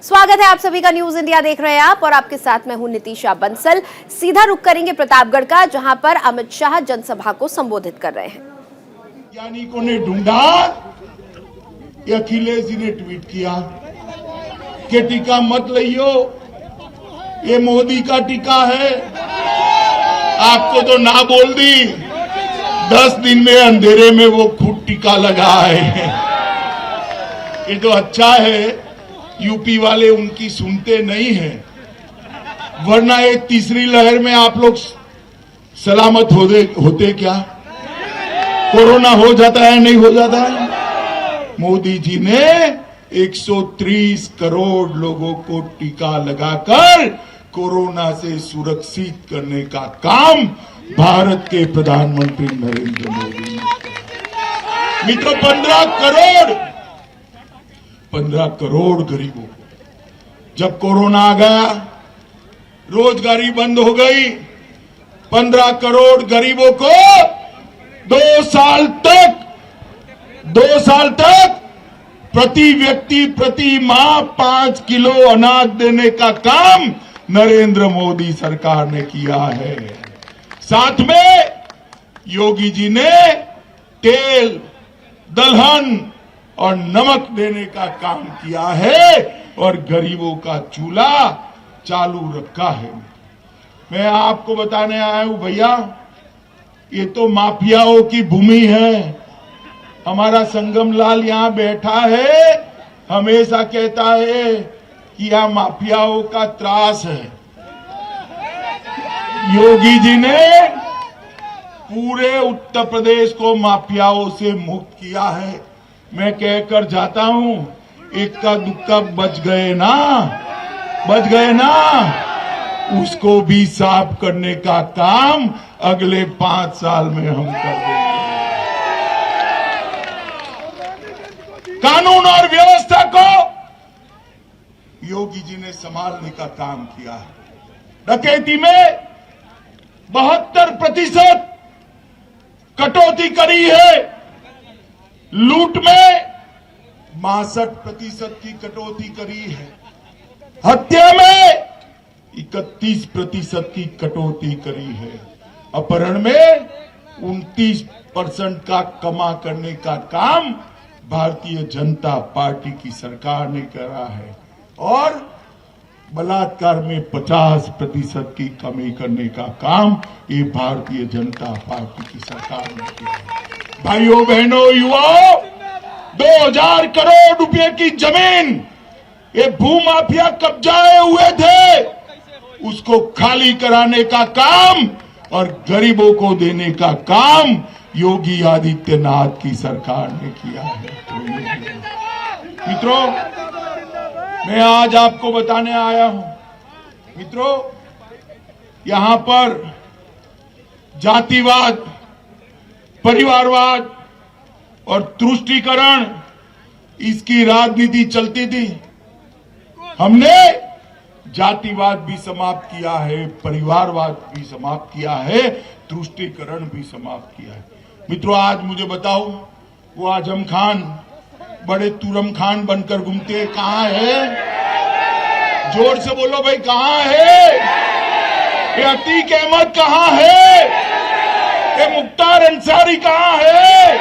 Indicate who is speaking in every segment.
Speaker 1: स्वागत है आप सभी का न्यूज इंडिया देख रहे हैं आप और आपके साथ मैं हूं नितिशा बंसल। सीधा रुख करेंगे प्रतापगढ़ का, जहां पर अमित शाह जनसभा को संबोधित कर रहे हैं।
Speaker 2: वैज्ञानिकों ने ढूंढा, अखिलेश जी ने ट्वीट किया कि टीका मत लियो, ये मोदी का टीका है। आपको तो ना बोल दी, 10 दिन में अंधेरे में वो खुद टीका लगा है। ये तो अच्छा है, यूपी वाले उनकी सुनते नहीं हैं, वरना ये तीसरी लहर में आप लोग सलामत होते क्या? कोरोना हो जाता है, नहीं हो जाता है? मोदी जी ने 130 करोड़ लोगों को टीका लगाकर कोरोना से सुरक्षित करने का काम भारत के प्रधानमंत्री नरेंद्र मोदी ने किया। मित्रों, 15 करोड़ गरीबों, जब कोरोना आ गया, रोजगारी बंद हो गई, 15 करोड़ गरीबों को 2 साल तक प्रति व्यक्ति प्रति माह 5 किलो अनाज देने का काम नरेंद्र मोदी सरकार ने किया है। साथ में योगी जी ने तेल, दलहन और नमक देने का काम किया है और गरीबों का चूल्हा चालू रखा है। मैं आपको बताने आया हूं भैया, ये तो माफियाओं की भूमि है। हमारा संगम लाल यहां बैठा है, हमेशा कहता है कि यहां माफियाओं का त्रास है। योगी जी ने पूरे उत्तर प्रदेश को माफियाओं से मुक्त किया है। मैं कहकर जाता हूं, इक्का दुक्का बच गए ना, उसको भी साफ करने का काम अगले 5 साल में हम कर देंगे। कानून और व्यवस्था को योगी जी ने संभालने का काम किया है। डकैती में 72% कटौती करी है, लूट में 62% की कटौती करी है, हत्या में 31% की कटौती करी है, अपहरण में 29% का कमा करने का काम भारतीय जनता पार्टी की सरकार ने करा है और बलात्कार में 50% की कमी करने का काम ये भारतीय जनता पार्टी की सरकार ने किया है। भाइयों बहनों युवाओं, 2000 करोड़ रुपए की जमीन ये भूमाफिया कब्जाए हुए थे, उसको खाली कराने का काम और गरीबों को देने का काम योगी आदित्यनाथ की सरकार ने किया है। मित्रों, मैं आज आपको बताने आया हूं, मित्रों, यहां पर जातिवाद, परिवारवाद और तुष्टीकरण, इसकी राजनीति चलती थी। हमने जातिवाद भी समाप्त किया है, परिवारवाद भी समाप्त किया है, तुष्टीकरण भी समाप्त किया है। मित्रों, आज मुझे बताओ, वो आजम खान बड़े तुरम खान बनकर घूमते कहां है? जोर से बोलो भाई, कहां है? ये अतीक अहमद कहां है? ये मुख्तार अंसारी कहां है?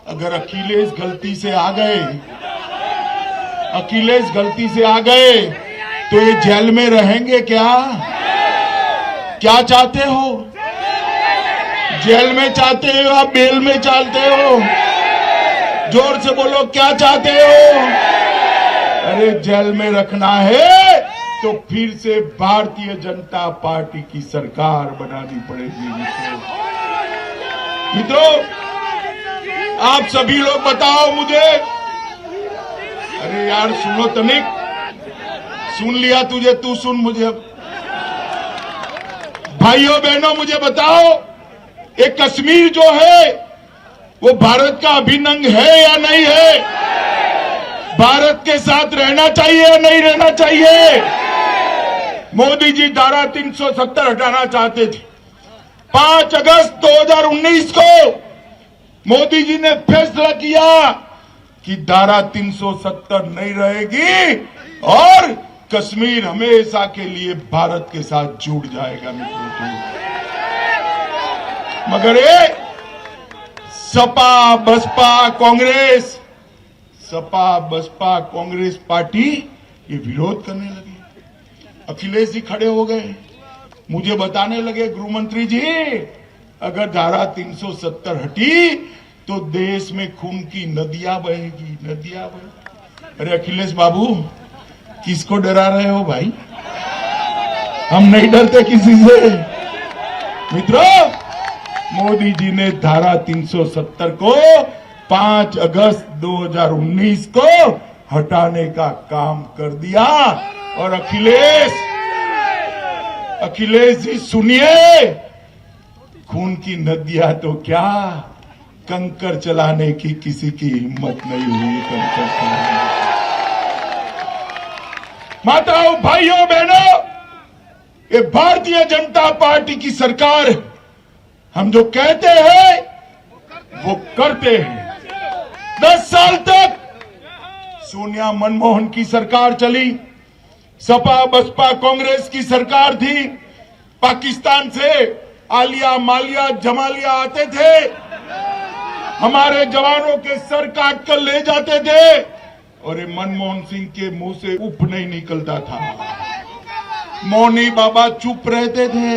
Speaker 2: अगर अखिलेश गलती से आ गए तो ये जेल में रहेंगे क्या? क्या चाहते हो? जेल में चाहते हो या बेल में चाहते हो? जोर से बोलो, क्या चाहते हो? अरे जेल में रखना है तो फिर से भारतीय जनता पार्टी की सरकार बनानी पड़ेगी। मित्रों, आप सभी लोग बताओ मुझे। अरे यार सुनो तनिक, सुन लिया तुझे, तू सुन मुझे। भाइयों बहनों, मुझे बताओ, ये कश्मीर जो है वो भारत का अभिन्न अंग है या नहीं है? भारत के साथ रहना चाहिए या नहीं रहना चाहिए? मोदी जी धारा 370 हटाना चाहते थे। 5 अगस्त 2019 को मोदी जी ने फैसला किया कि धारा 370 नहीं रहेगी और कश्मीर हमेशा के लिए भारत के साथ जुड़ जाएगा मित्रों। मगर ये सपा बसपा कांग्रेस पार्टी ये विरोध करने लगी। अखिलेश जी खड़े हो गए, मुझे बताने लगे, गृह मंत्री जी अगर धारा 370 हटी तो देश में खून की नदियां बहेगी। अरे अखिलेश बाबू, किसको डरा रहे हो भाई? हम नहीं डरते किसी से। मित्रों, मोदी जी ने धारा 370 को 5 अगस्त 2019 को हटाने का काम कर दिया। और अखिलेश जी सुनिए, खून की नदियां तो क्या, कंकर चलाने की किसी की हिम्मत नहीं हुई। कंकर चलाने, माताओं भाइयों बहनों, ये भारतीय जनता पार्टी की सरकार, हम जो कहते हैं वो करते हैं। 10 साल तक सोनिया मनमोहन की सरकार चली, सपा बसपा कांग्रेस की सरकार थी। पाकिस्तान से आलिया मालिया जमालिया आते थे, हमारे जवानों के सर काट कर ले जाते थे और ये मनमोहन सिंह के मुंह से उफ नहीं निकलता था। मौनी बाबा चुप रहते थे।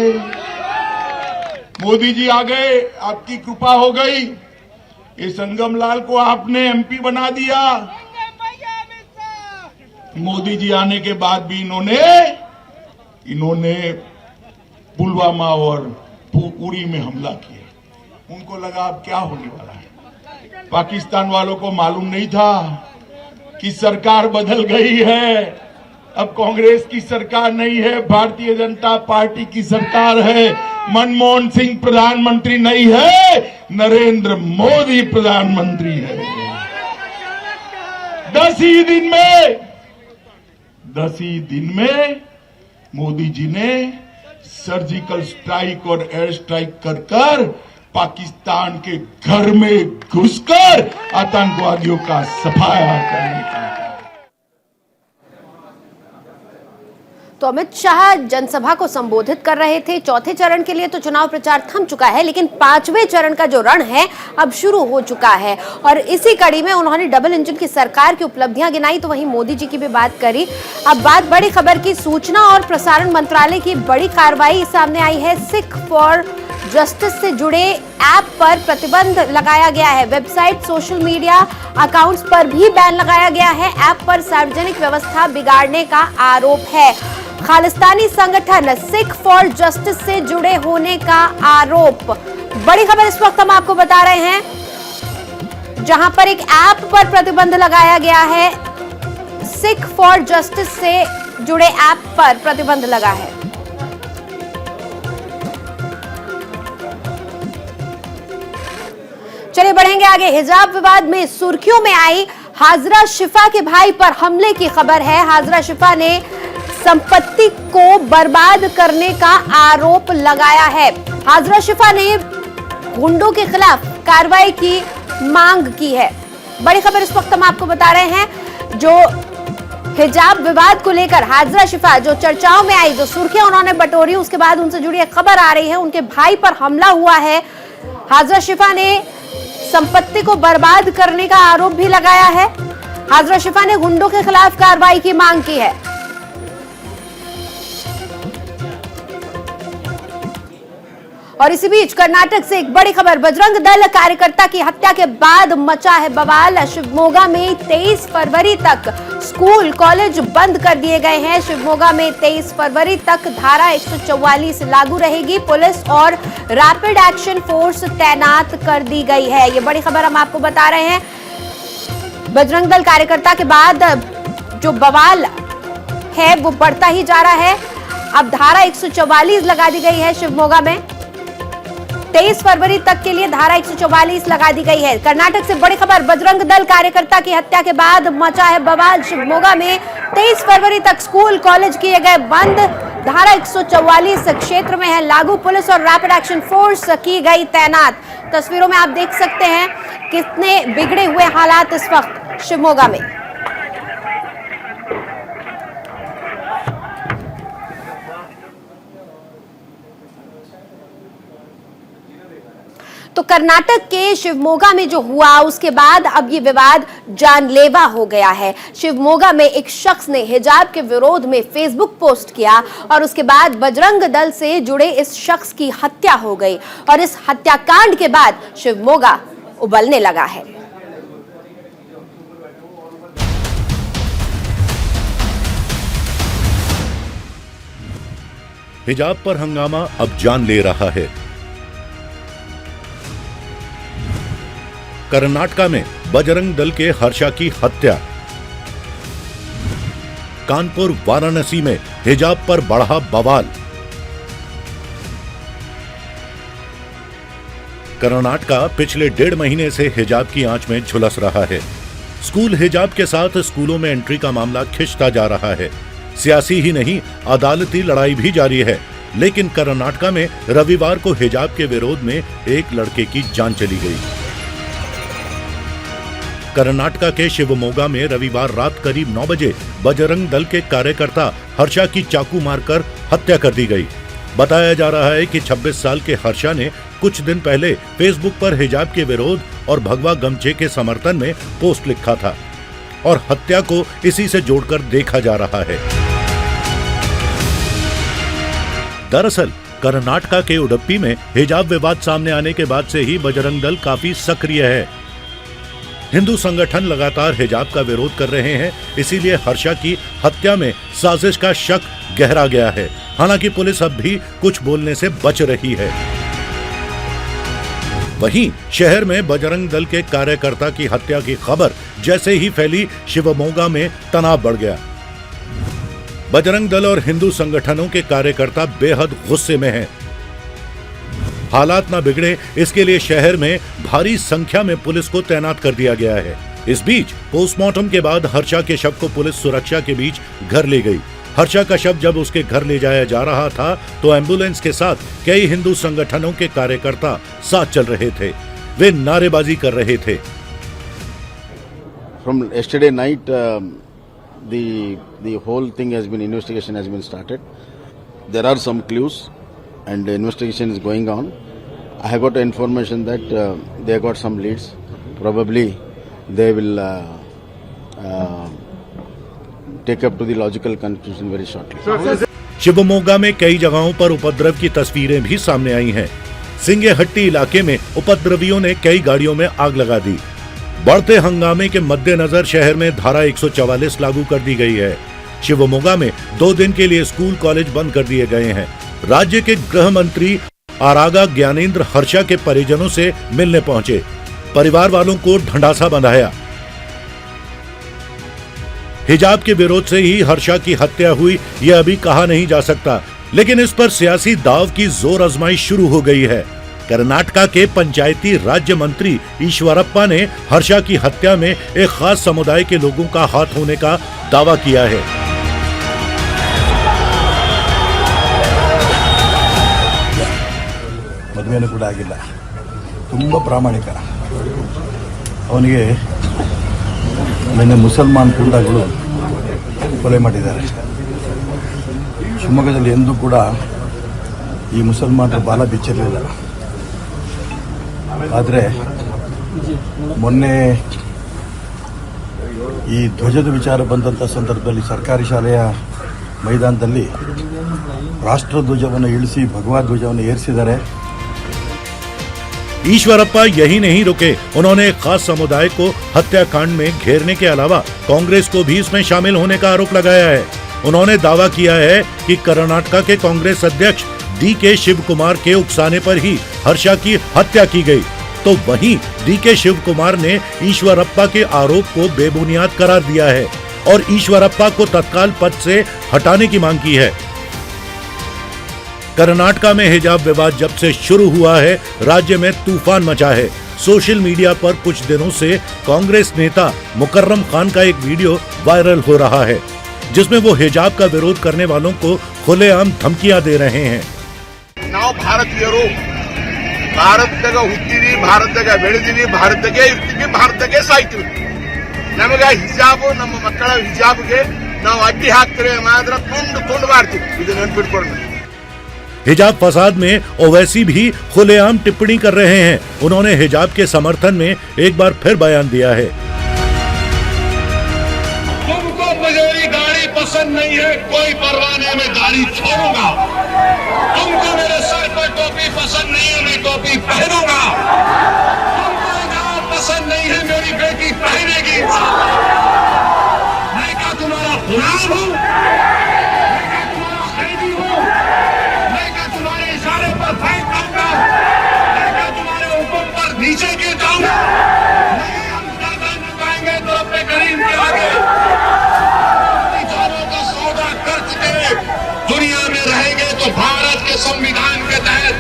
Speaker 2: मोदी जी आ गए, आपकी कृपा हो गई, ये संगम लाल को आपने एमपी बना दिया। मोदी जी आने के बाद भी इन्होंने पुलवामा और उरी में हमला किया। उनको लगा अब क्या होने वाला है। पाकिस्तान वालों को मालूम नहीं था कि सरकार बदल गई है। अब कांग्रेस की सरकार नहीं है, भारतीय जनता पार्टी की सरकार है। मनमोहन सिंह प्रधानमंत्री नहीं है, नरेंद्र मोदी प्रधानमंत्री है। 10 ही दिन में मोदी जी ने सर्जिकल स्ट्राइक और एयर स्ट्राइक कर पाकिस्तान के घर में घुसकर आतंकवादियों का सफाया करने का।
Speaker 1: तो अमित शाह जनसभा को संबोधित कर रहे थे। चौथे चरण के लिए तो चुनाव प्रचार थम चुका है, लेकिन 5वें चरण का जो रण है अब शुरू हो चुका है और इसी कड़ी में उन्होंने डबल इंजन की सरकार की उपलब्धियां गिनाई, तो वहीं मोदी जी की भी बात करी। अब बात बड़ी खबर की, सूचना और प्रसारण मंत्रालय की बड़ी कार्रवाई सामने आई है। सिख फॉर जस्टिस से जुड़े ऐप पर प्रतिबंध लगाया गया है। वेबसाइट, सोशल मीडिया अकाउंट्स पर भी बैन लगाया गया है। ऐप पर सार्वजनिक व्यवस्था बिगाड़ने का आरोप है। खालिस्तानी संगठन सिख फॉर जस्टिस से जुड़े होने का आरोप। बड़ी खबर इस वक्त हम आपको बता रहे हैं, जहां पर एक ऐप पर प्रतिबंध लगाया गया है। सिख फॉर जस्टिस से जुड़े ऐप पर प्रतिबंध लगा है। चलिए बढ़ेंगे आगे। हिजाब विवाद में सुर्खियों में आई हाजरा शिफा के भाई पर हमले की खबर है। हाजरा शिफा ने संपत्ति को बर्बाद करने का आरोप लगाया है। हाजरा शिफा ने गुंडों के खिलाफ कार्रवाई की मांग की है। बड़ी खबर इस वक्त हम आपको बता रहे हैं, जो हिजाब विवाद को लेकर हाजरा शिफा जो चर्चाओं में आई, जो सुर्खियां उन्होंने बटोरी, उसके बाद उनसे जुड़ी एक खबर आ रही है। उनके भाई पर हमला हुआ है। हाजरा शिफा ने संपत्ति को बर्बाद करने का आरोप भी लगाया है। हाजरा शिफा ने गुंडों के खिलाफ कार्रवाई की मांग की है। और इसी बीच कर्नाटक से एक बड़ी खबर, बजरंग दल कार्यकर्ता की हत्या के बाद मचा है बवाल। शिवमोगा में 23 फरवरी तक स्कूल कॉलेज बंद कर दिए गए हैं। शिवमोगा में 23 फरवरी तक धारा 144 लागू रहेगी। पुलिस और रैपिड एक्शन फोर्स तैनात कर दी गई है। ये बड़ी खबर हम आपको बता रहे हैं। बजरंग दल कार्यकर्ता के बाद जो बवाल है वो बढ़ता ही जा रहा है। अब धारा 144 लगा दी गई है। शिवमोगा में 23 फरवरी तक के लिए धारा 144 लगा दी गई है। कर्नाटक से बड़ी खबर, बजरंग दल कार्यकर्ता की हत्या के बाद मचा है बवाल। शिवमोगा में 23 फरवरी तक स्कूल कॉलेज किए गए बंद। धारा 144 क्षेत्र में है लागू। पुलिस और रैपिड एक्शन फोर्स की गई तैनात। तस्वीरों में आप देख सकते हैं कितने बिगड़े हुए हालात इस वक्त शिवमोगा में। तो कर्नाटक के शिवमोगा में जो हुआ उसके बाद अब ये विवाद जानलेवा हो गया है। शिवमोगा में एक शख्स ने हिजाब के विरोध में फेसबुक पोस्ट किया और उसके बाद बजरंग दल से जुड़े इस शख्स की हत्या हो गई और इस हत्याकांड के बाद शिवमोगा उबलने लगा है।
Speaker 3: हिजाब पर हंगामा अब जान ले रहा है। कर्नाटका में बजरंग दल के हर्षा की हत्या। कानपुर वाराणसी में हिजाब पर बढ़ा बवाल। कर्नाटका पिछले 1.5 महीने से हिजाब की आंच में झुलस रहा है। स्कूल हिजाब के साथ स्कूलों में एंट्री का मामला खिंचता जा रहा है। सियासी ही नहीं, अदालती लड़ाई भी जारी है। लेकिन कर्नाटका में रविवार को हिजाब के विरोध में एक लड़के की जान चली गई। कर्नाटका के शिवमोगा में रविवार रात करीब 9 बजे बजरंग दल के कार्यकर्ता हर्षा की चाकू मारकर हत्या कर दी गई। बताया जा रहा है कि 26 साल के हर्षा ने कुछ दिन पहले फेसबुक पर हिजाब के विरोध और भगवा गमछे के समर्थन में पोस्ट लिखा था और हत्या को इसी से जोड़कर देखा जा रहा है। दरअसल कर्नाटका के उडुपी में हिजाब विवाद सामने आने के बाद से ही बजरंग दल काफी सक्रिय है। हिंदू संगठन लगातार हिजाब का विरोध कर रहे हैं, इसीलिए हर्षा की हत्या में साजिश का शक गहरा गया है। हालांकि पुलिस अब भी कुछ बोलने से बच रही है। वहीं शहर में बजरंग दल के कार्यकर्ता की हत्या की खबर जैसे ही फैली, शिवमोगा में तनाव बढ़ गया। बजरंग दल और हिंदू संगठनों के कार्यकर्ता बेहद गुस्से में हैं। हालात ना बिगड़े इसके लिए शहर में भारी संख्या में पुलिस को तैनात कर दिया गया है। इस बीच पोस्टमार्टम के बाद हर्षा के शव को पुलिस सुरक्षा के बीच घर ले गई। हर्षा का शव जब उसके घर ले जाया जा रहा था तो एम्बुलेंस के साथ कई हिंदू संगठनों के कार्यकर्ता साथ चल रहे थे। वे नारेबाजी कर रहे थे।
Speaker 4: From yesterday night, the whole thing has been, investigation has been started. There are some clues and the investigation is going on. I have got information that they got some leads. Probably they will take up to the logical conclusion very shortly.
Speaker 3: Shivamogga में कई जगहों पर उपद्रव की तस्वीरें भी सामने आई हैं। सिंगेहट्टी इलाके में उपद्रवियों ने कई गाड़ियों में आग लगा दी। बढ़ते हंगामे के मद्देनजर शहर में धारा 144 लागू कर दी गई है। शिवमोगा में 2 दिन के लिए स्कूल कॉलेज बंद कर दिए गए हैं। राज्य के गृह मंत्री आरागा ज्ञानेंद्र हर्षा के परिजनों से मिलने पहुंचे। परिवार वालों को ढंढासा बंधाया। हिजाब के विरोध से ही हर्षा की हत्या हुई यह अभी कहा नहीं जा सकता, लेकिन इस पर सियासी दांव की जोर आजमाइश शुरू हो गई है। कर्नाटका के पंचायती राज्य मंत्री ईश्वरप्पा ने हर्षा की हत्या में एक खास समुदाय के लोगों का हाथ होने का दावा किया है।
Speaker 5: ಮದುವೆನೂ ಕೂಡ ಆಗಿಲ್ಲ, ತುಂಬ ಪ್ರಾಮಾಣಿಕ. ಅವನಿಗೆ ನಿನ್ನೆ ಮುಸಲ್ಮಾನ್ ಗೂಂಡಾಗಳು ಕೊಲೆ ಮಾಡಿದ್ದಾರೆ. ಶಿವಮೊಗ್ಗದಲ್ಲಿ ಎಂದೂ ಕೂಡ ಈ ಮುಸಲ್ಮಾನರ ಬಾಲ ಬಿಚ್ಚಿರಲಿಲ್ಲ. ಆದರೆ ಮೊನ್ನೆ ಈ ಧ್ವಜದ ವಿಚಾರ ಬಂದಂಥ ಸಂದರ್ಭದಲ್ಲಿ ಸರ್ಕಾರಿ ಶಾಲೆಯ ಮೈದಾನದಲ್ಲಿ ರಾಷ್ಟ್ರಧ್ವಜವನ್ನು ಇಳಿಸಿ ಭಗವಾ ಧ್ವಜವನ್ನು ಏರಿಸಿದ್ದಾರೆ.
Speaker 3: ईश्वरप्पा यही नहीं रुके, उन्होंने एक खास समुदाय को हत्याकांड में घेरने के अलावा कांग्रेस को भी इसमें शामिल होने का आरोप लगाया है। उन्होंने दावा किया है कि कर्नाटका के कांग्रेस अध्यक्ष DK शिव कुमार के उकसाने पर ही हर्षा की हत्या की गई। तो वहीं DK शिव कुमार ने ईश्वरप्पा के आरोप को बेबुनियाद करार दिया है और ईश्वरप्पा को तत्काल पद से हटाने की मांग की है। कर्नाटका में हिजाब विवाद जब से शुरू हुआ है, राज्य में तूफान मचा है। सोशल मीडिया पर कुछ दिनों से कांग्रेस नेता मुकर्रम खान का एक वीडियो वायरल हो रहा है, जिसमें वो हिजाब का विरोध करने वालों को खुलेआम धमकियां दे रहे हैं।
Speaker 2: ನಾವು ಭಾರತೀಯರು ಭಾರತದಾಗ ಹುಟ್ಟಿದೀವಿ, ಭಾರತದಾಗ ಬೆಳೆದೀವಿ, ಭಾರತಕ್ಕೆ ಇರ್ತೀವಿ, ಭಾರತಕ್ಕೆ ಸಾಯ್ತೀವಿ. ನಮಗೆ ಹಿಜಾಬು ನಮ್ಮ ಮಕ್ಕಳ ಹಿಜಾಬ್ಗೆ ನಾವು ಅಡ್ಡಿ ಹಾಕ್ತಾರೆ ಮಾತ್ರ ತುಂಡು ಮಾಡ್ತೀವಿ. ಇದು ನೆನ್ಪಿಟ್ಕೊಂಡು.
Speaker 3: हिजाब फसाद में ओवैसी भी खुलेआम टिप्पणी कर रहे हैं। उन्होंने हिजाब के समर्थन में एक बार फिर बयान दिया है।
Speaker 2: तुमको मुझे गाड़ी पसंद नहीं है, कोई परवाह नहीं, मैं गाड़ी छोड़ूंगा। तुमको मेरे सर पर टोपी पसंद नहीं है, मैं टोपी पहनूंगा। तुमको हिजाब पसंद नहीं है, मेरी बेटी पहनेगी। मैं क्या तुम्हारा गुलाम हूँ? नीचे गिर जाऊंगा। नहीं, हम ज्यादा न पाएंगे तो अपने गरीब के आगे जानों का सौदा कर चुके दुनिया में रहेंगे तो भारत के संविधान के तहत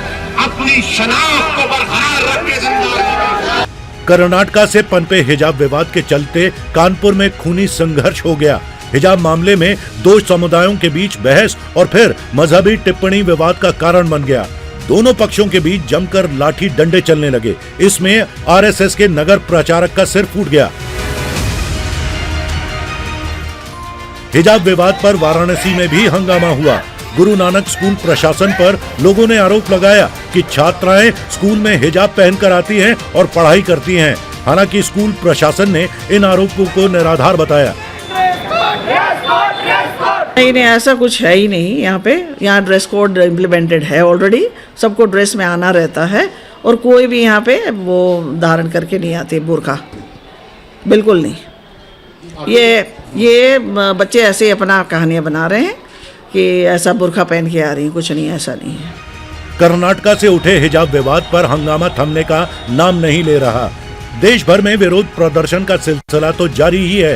Speaker 2: अपनी शनाख्त को बरकरार रख के जिंदा रहेंगे।
Speaker 3: कर्नाटका से पनपे हिजाब विवाद के चलते कानपुर में खूनी संघर्ष हो गया। हिजाब मामले में दो समुदायों के बीच बहस और फिर मजहबी टिप्पणी विवाद का कारण बन गया। दोनों पक्षों के बीच जमकर लाठी डंडे चलने लगे। इसमें आरएसएस के नगर प्रचारक का सिर फूट गया। हिजाब विवाद पर वाराणसी में भी हंगामा हुआ। गुरु नानक स्कूल प्रशासन पर लोगों ने आरोप लगाया कि छात्राएं स्कूल में हिजाब पहनकर आती हैं और पढ़ाई करती हैं। हालांकि स्कूल प्रशासन ने इन आरोपों को निराधार बताया।
Speaker 6: नहीं, ऐसा कुछ है ही नहीं। यहाँ ड्रेस कोड इम्प्लीमेंटेड है ऑलरेडी। सबको ड्रेस में आना रहता है और कोई भी यहाँ पे वो धारण करके नहीं आते बुर्का, बिल्कुल नहीं। ये बच्चे ऐसे ही अपना कहानियाँ बना रहे हैं कि ऐसा बुर्का पहन के आ रही हैं, कुछ नहीं, ऐसा नहीं है।
Speaker 3: कर्नाटका से उठे हिजाब विवाद पर हंगामा थमने का नाम नहीं ले रहा। देश भर में विरोध प्रदर्शन का सिलसिला तो जारी ही है।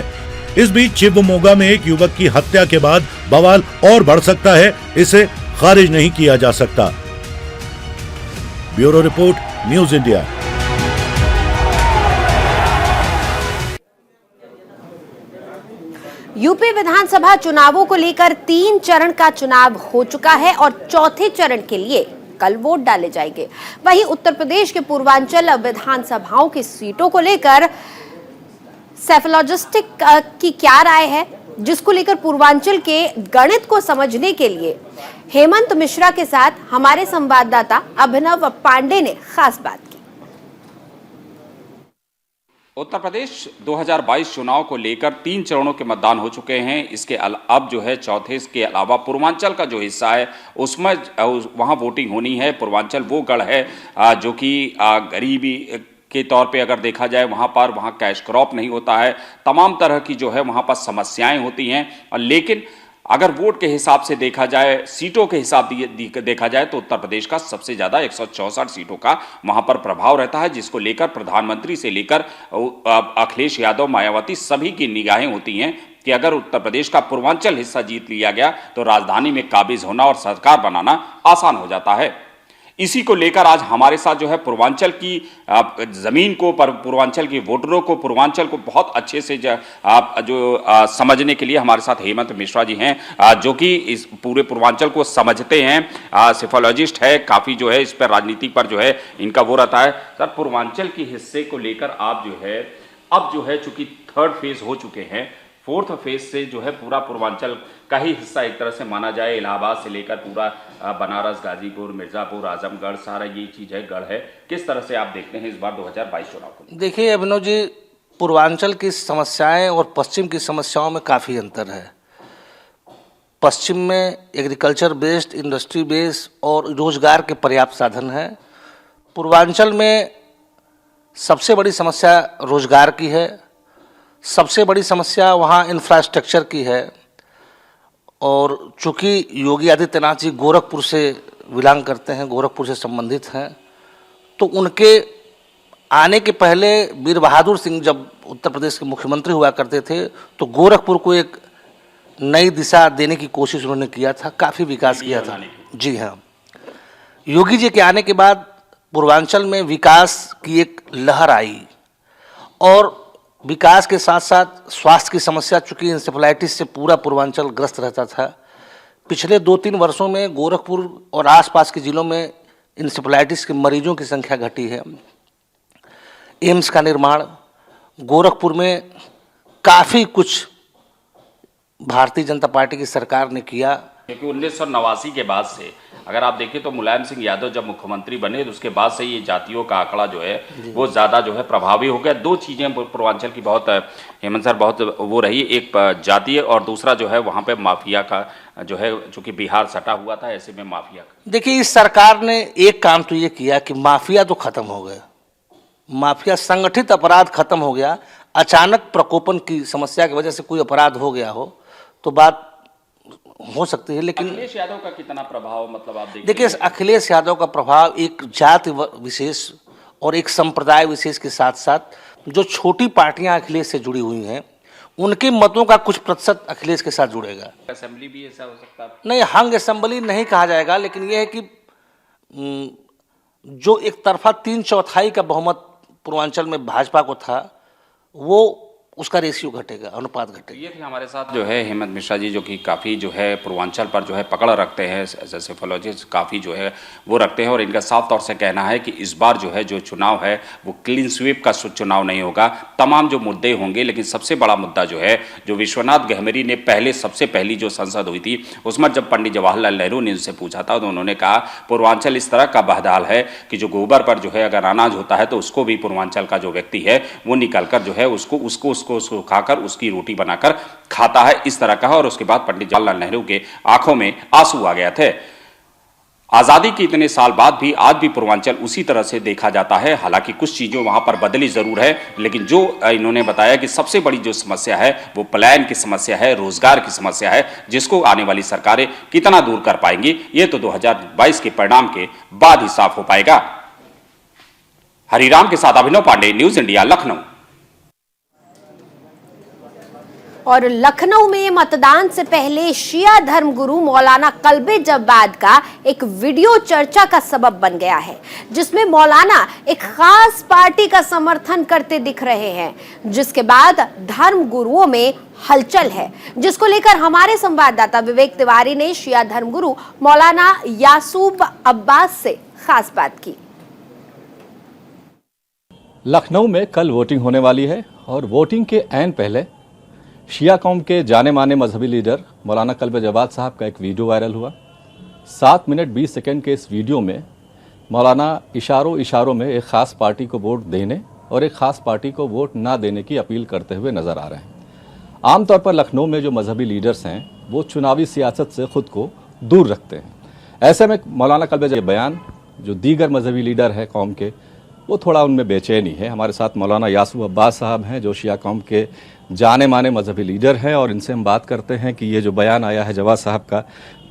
Speaker 3: इस बीच शिवमोगा में एक युवक की हत्या के बाद बवाल और बढ़ सकता है, इसे खारिज नहीं किया जा सकता। Bureau report, news India.
Speaker 1: UP विधानसभा चुनावों को लेकर 3 चरण का चुनाव हो चुका है और चौथे चरण के लिए कल वोट डाले जाएंगे। वहीं उत्तर प्रदेश के पूर्वांचल विधानसभाओं की सीटों को लेकर सेफोलॉजिस्टिक की क्या राय है, जिसको लेकर पूर्वांचल के गणित को समझने के लिए हेमंत मिश्रा के साथ हमारे संवाददाता अभिनव पांडे ने खास बात की।
Speaker 7: उत्तर प्रदेश 2022 चुनाव को लेकर 3 चरणों के मतदान हो चुके हैं। इसके अब जो है चौथे के अलावा पूर्वांचल का जो हिस्सा है उसमें वहां वोटिंग होनी है। पूर्वांचल वो गढ़ है जो कि गरीबी के तौर पे अगर देखा जाए वहाँ कैश क्रॉप नहीं होता है, तमाम तरह की जो है वहाँ पर समस्याएं होती हैं। लेकिन अगर वोट के हिसाब से देखा जाए, सीटों के हिसाब देखा जाए तो उत्तर प्रदेश का सबसे ज़्यादा 164 सीटों का वहाँ पर प्रभाव रहता है, जिसको लेकर प्रधानमंत्री से लेकर अखिलेश यादव, मायावती सभी की निगाहें होती हैं कि अगर उत्तर प्रदेश का पूर्वांचल हिस्सा जीत लिया गया तो राजधानी में काबिज होना और सरकार बनाना आसान हो जाता है। इसी को लेकर आज हमारे साथ जो है पूर्वांचल की जमीन को, पूर्वांचल के वोटरों को, पूर्वांचल को बहुत अच्छे से समझने के लिए हमारे साथ हेमंत मिश्रा जी हैं, जो कि इस पूरे पूर्वांचल को समझते हैं, सेफोलॉजिस्ट है, काफ़ी जो है इस पर राजनीति पर जो है इनका वो रहता है। सर, पूर्वांचल के हिस्से को लेकर आप जो है अब जो है चूंकि 3rd फेज हो चुके हैं, 4th फेज से जो है पूरा पूर्वांचल का ही हिस्सा एक तरह से माना जाए, इलाहाबाद से लेकर पूरा बनारस, गाजीपुर, मिर्जापुर, आजमगढ़, सारा ये चीज़ है, गढ़ है। किस तरह से आप देखते हैं इस बार 2022 चुनाव को?
Speaker 8: देखिए अभिनव जी, पूर्वांचल की समस्याएं और पश्चिम की समस्याओं में काफ़ी अंतर है। पश्चिम में एग्रीकल्चर बेस्ड, इंडस्ट्री बेस्ड और रोजगार के पर्याप्त साधन हैं। पूर्वांचल में सबसे बड़ी समस्या रोजगार की है, सबसे बड़ी समस्या वहाँ इंफ्रास्ट्रक्चर की है। और चूँकि योगी आदित्यनाथ जी गोरखपुर से बिलोंग करते हैं, गोरखपुर से संबंधित हैं, तो उनके आने के पहले वीर बहादुर सिंह जब उत्तर प्रदेश के मुख्यमंत्री हुआ करते थे तो गोरखपुर को एक नई दिशा देने की कोशिश उन्होंने किया था, काफ़ी विकास किया था। जी हाँ, योगी जी के आने के बाद पूर्वांचल में विकास की एक लहर आई और विकास के साथ साथ स्वास्थ्य की समस्या, चूँकि इंसेफेलाइटिस से पूरा पूर्वांचल ग्रस्त रहता था। पिछले 2-3 वर्षों में गोरखपुर और आसपास के ज़िलों में इंसेफेलाइटिस के मरीजों की संख्या घटी है। एम्स का निर्माण, गोरखपुर में काफ़ी कुछ भारतीय जनता पार्टी की सरकार ने किया।
Speaker 7: क्योंकि 1989 के बाद से अगर आप देखें तो मुलायम सिंह यादव जब मुख्यमंत्री बने तो उसके बाद से ये जातियों का आंकड़ा जो है वो ज़्यादा जो है प्रभावी हो गया। दो चीज़ें पूर्वांचल की बहुत, हेमंत सर, बहुत वो रही, एक जातीय और दूसरा जो है वहाँ पे माफिया का जो है, चूंकि बिहार सटा हुआ था, ऐसे में माफिया का।
Speaker 8: देखिए, इस सरकार ने एक काम तो ये किया कि माफिया तो खत्म हो गया, माफिया संगठित अपराध खत्म हो गया। अचानक प्रकोपन की समस्या की वजह से कोई अपराध हो गया हो तो बात हो सकती है, लेकिन
Speaker 7: अखिलेश यादव का कितना प्रभाव, मतलब आप
Speaker 8: देखिए, अखिलेश यादव का प्रभाव एक जाति विशेष और एक संप्रदाय विशेष के साथ साथ जो छोटी पार्टियां अखिलेश से जुड़ी हुई हैं उनके मतों का कुछ प्रतिशत अखिलेश के साथ जुड़ेगा।
Speaker 7: असेंबली भी ऐसा हो सकता है?
Speaker 8: नहीं, हंग असेंबली नहीं कहा जाएगा, लेकिन यह है कि जो एक तरफा 3/4 का बहुमत पूर्वांचल में भाजपा को था, वो उसका रेशियो घटेगा, अनुपात घटेगा।
Speaker 7: ये थी हमारे साथ जो है हेमंत मिश्रा जी, जो कि काफ़ी जो है पूर्वांचल पर जो है पकड़ रखते हैं, सेफोलॉजिस्ट काफ़ी जो है वो रखते हैं, और इनका साफ तौर से कहना है कि इस बार जो है जो चुनाव है वो क्लीन स्वीप का चुनाव नहीं होगा, तमाम जो मुद्दे होंगे, लेकिन सबसे बड़ा मुद्दा जो है, जो विश्वनाथ गहमरी ने सबसे पहली जो संसद हुई थी उसमें जब पंडित जवाहरलाल नेहरू ने उनसे पूछा था तो उन्होंने कहा पूर्वांचल इस तरह का बहदाल है कि जो गोबर पर जो है अगर अनाज होता है तो उसको भी पूर्वांचल का जो व्यक्ति है वो निकाल कर जो है उसको सुखाकर उसकी रोटी बनाकर खाता है, इस तरह का है। और उसके बाद पंडित जवाहरलाल नेहरू के आंखों में आंसू आ गए थे। आजादी के इतने साल बाद भी आज भी पूर्वांचल उसी तरह से देखा जाता है। हालांकि कुछ चीजों वहां पर बदली जरूर है, लेकिन जो इन्होंने बताया कि सबसे बड़ी जो समस्या है वो पलायन की समस्या है, रोजगार की समस्या है, जिसको आने वाली सरकारें कितना दूर कर पाएंगी ये तो 2022 के परिणाम के बाद ही साफ हो पाएगा। हरिराम के साथ अभिनव पांडे, न्यूज इंडिया, लखनऊ।
Speaker 1: और लखनऊ में मतदान से पहले शिया धर्मगुरु मौलाना कल्बे जब्बाद का एक वीडियो चर्चा का सबब बन गया है, जिसमें मौलाना एक खास पार्टी का समर्थन करते दिख रहे हैं, जिसके बाद धर्मगुरुओं में हलचल है, जिसको लेकर हमारे संवाददाता विवेक तिवारी ने शिया धर्मगुरु मौलाना यासूब अब्बास से खास बात की।
Speaker 9: लखनऊ में कल वोटिंग होने वाली है और वोटिंग के ऐन पहले शिया कौम के जाने माने मजहबी लीडर मौलाना कल्बे जब्बाद साहब का एक वीडियो वायरल हुआ। 7 मिनट 20 सेकंड के इस वीडियो में मौलाना इशारों में एक ख़ास पार्टी को वोट देने और एक ख़ास पार्टी को वोट ना देने की अपील करते हुए नज़र आ रहे हैं। आमतौर पर लखनऊ में जो मजहबी लीडर्स हैं वो चुनावी सियासत से ख़ुद को दूर रखते हैं। ऐसे में मौलाना कल्बे जब्बाद बयान जो दीगर मजहबी लीडर हैं कौम के, वो थोड़ा उनमें बेचैनी है। हमारे साथ मौलाना यासूब अब्बास साहब हैं जो शिया कौम के जाने माने मजहबी लीडर हैं, और इनसे हम बात करते हैं कि ये जो बयान आया है जवाद साहब का,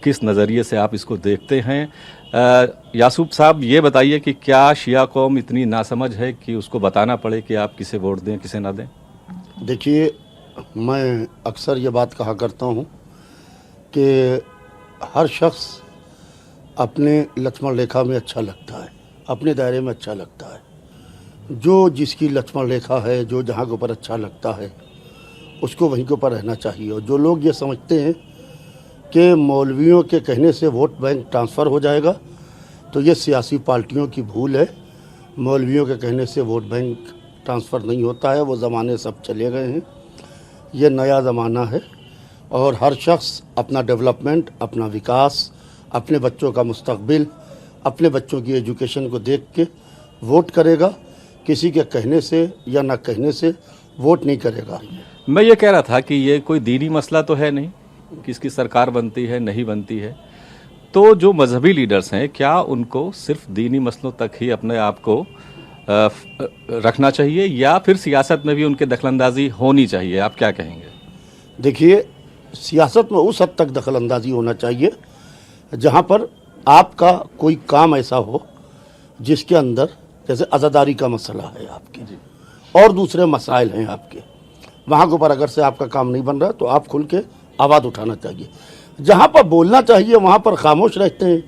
Speaker 9: किस नज़रिए से आप इसको देखते हैं। यासूब साहब, ये बताइए कि क्या शिया कौम इतनी नासमझ है कि उसको बताना पड़े कि आप किसे वोट दें किसे ना दें?
Speaker 5: देखिए, मैं अक्सर ये बात कहा करता हूँ कि हर शख्स अपने लक्ष्मण रेखा में अच्छा लगता है, अपने दायरे में अच्छा लगता है। जो जिसकी लक्ष्मण रेखा है, जो जहाँ के ऊपर अच्छा लगता है उसको वहीं के ऊपर रहना चाहिए। और जो लोग ये समझते हैं कि मौलवियों के कहने से वोट बैंक ट्रांसफ़र हो जाएगा, तो ये सियासी पार्टियों की भूल है। मौलवियों के कहने से वोट बैंक ट्रांसफ़र नहीं होता है, वो ज़माने सब चले गए हैं। ये नया ज़माना है और हर शख्स अपना डेवलपमेंट, अपना विकास, अपने बच्चों का मुस्तकबिल, अपने बच्चों की एजुकेशन को देख के वोट करेगा। किसी के कहने से या ना कहने से वोट नहीं करेगा।
Speaker 9: मैं ये कह रहा था कि ये कोई दीनी मसला तो है नहीं, किसकी सरकार बनती है नहीं बनती है, तो जो मजहबी लीडर्स हैं क्या उनको सिर्फ दीनी मसलों तक ही अपने आप को रखना चाहिए या फिर सियासत में भी उनके दखलंदाजी होनी चाहिए? आप क्या कहेंगे?
Speaker 5: देखिए, सियासत में उस हद तक दखलंदाजी होना चाहिए जहाँ पर आपका कोई काम ऐसा हो जिसके अंदर, जैसे अज़ादारी का मसला है आपके और दूसरे मसाइल हैं आपके, वहाँ के ऊपर अगर से आपका काम नहीं बन रहा तो आप खुल के आवाज़ उठाना चाहिए। जहाँ पर बोलना चाहिए वहाँ पर खामोश रहते हैं,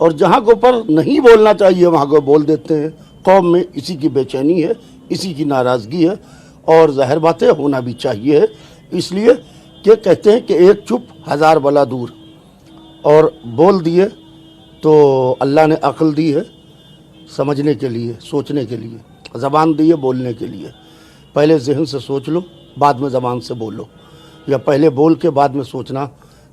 Speaker 5: और जहाँ के ऊपर नहीं बोलना चाहिए वहाँ को बोल देते हैं। कौम में इसी की बेचैनी है, इसी की नाराज़गी है, और ज़ाहिर बातें होना भी चाहिए। इसलिए कि कहते हैं कि एक चुप हज़ार बला दूर, और बोल दिए तो अल्लाह ने अक्ल दी है समझने के लिए, सोचने के लिए, ज़बान दी है बोलने के लिए। पहले जहन से सोच लो, बाद में ज़बान से बोलो, या पहले बोल के बाद में सोचना,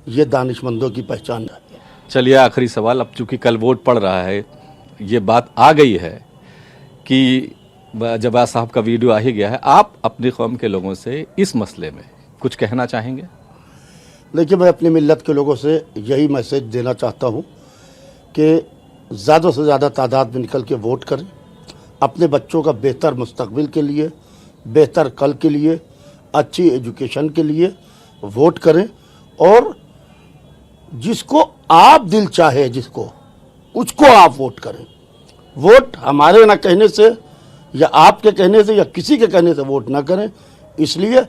Speaker 5: ये दानिशमंदों की पहचान है।
Speaker 9: चलिए आखिरी सवाल, अब चूंकि कल वोट पड़ रहा है, ये बात आ गई है कि जवाद साहब का वीडियो आ ही गया है, आप अपनी कौम के लोगों से इस मसले में कुछ कहना चाहेंगे?
Speaker 5: देखिए, मैं अपनी मिल्लत के लोगों से यही मैसेज देना चाहता हूँ कि ज़्यादा से ज़्यादा तादाद में निकल के वोट करें, अपने बच्चों का बेहतर मुस्तकबिल के लिए, बेहतर कल के लिए, अच्छी एजुकेशन के लिए वोट करें, और जिसको आप दिल चाहे, जिसको उसको आप वोट करें। वोट हमारे ना कहने से या आपके कहने से या किसी के कहने से वोट ना करें, इसलिए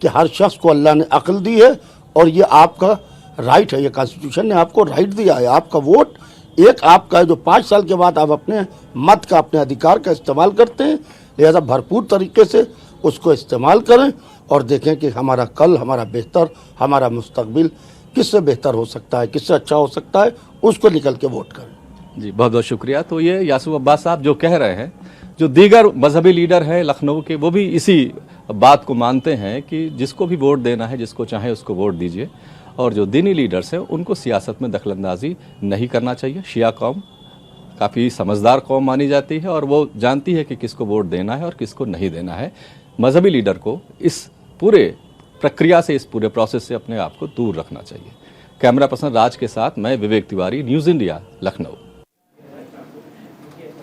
Speaker 5: कि हर शख्स को अल्लाह ने अक्ल दी है और ये आपका राइट है, ये कॉन्स्टिट्यूशन ने आपको राइट दिया है। आपका वोट एक आपका है जो 5 साल के बाद आप अपने मत का, अपने अधिकार का इस्तेमाल करते हैं, लिहाजा भरपूर तरीके से उसको इस्तेमाल करें और देखें कि हमारा कल, हमारा बेहतर, हमारा मुस्तकबिल किससे बेहतर हो सकता है, किससे अच्छा हो सकता है, उसको निकल के वोट करें।
Speaker 9: जी बहुत बहुत शुक्रिया। तो ये यासूब अब्बास साहब जो कह रहे हैं, जो दीगर मजहबी लीडर हैं लखनऊ के, वो भी इसी बात को मानते हैं कि जिसको भी वोट देना है, जिसको चाहे उसको वोट दीजिए, और जो दीनी लीडर्स हैं उनको सियासत में दखलंदाजी नहीं करना चाहिए। शिया कौम काफ़ी समझदार कौम मानी जाती है और वो जानती है कि किसको वोट देना है और किसको नहीं देना है। मजहबी लीडर को इस पूरे प्रक्रिया से, इस पूरे प्रोसेस से अपने आप को दूर रखना चाहिए। कैमरा पर्सन राज के साथ मैं विवेक तिवारी, न्यूज़ इंडिया, लखनऊ।